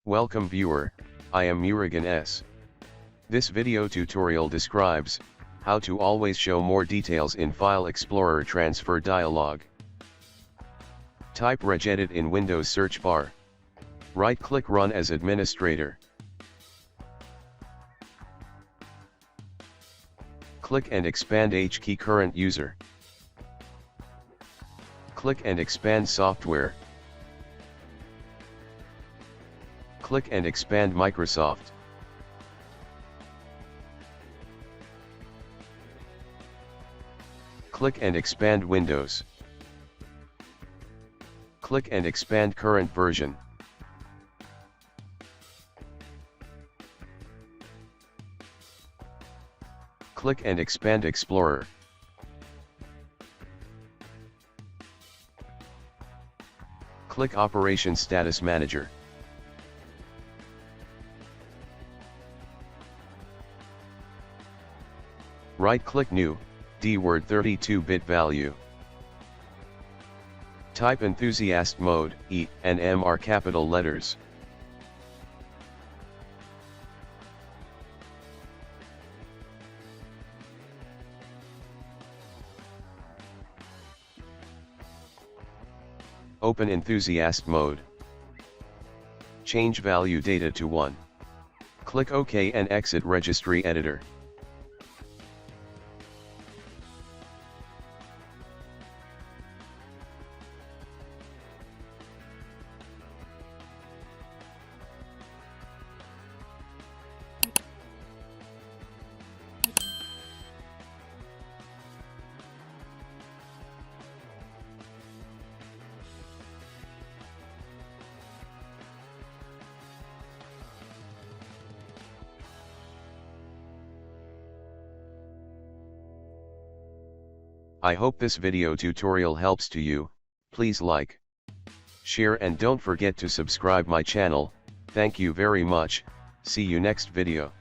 Welcome viewer, I am Murugan S. This video tutorial describes how to always show more details in File Explorer Transfer Dialog. Type regedit in Windows search bar. Right-click Run as administrator. Click and expand H-key current user. Click and expand software. Click and expand Microsoft. Click and expand Windows. Click and expand current version. Click and expand Explorer. Click Operation Status Manager. Right-click New, D-word 32-bit value. Type Enthusiast Mode, E and M are capital letters. Open Enthusiast Mode. Change value data to 1. Click OK and exit Registry Editor. I hope this video tutorial helps to you. Please like, share and don't forget to subscribe my channel. Thank you very much. See you next video.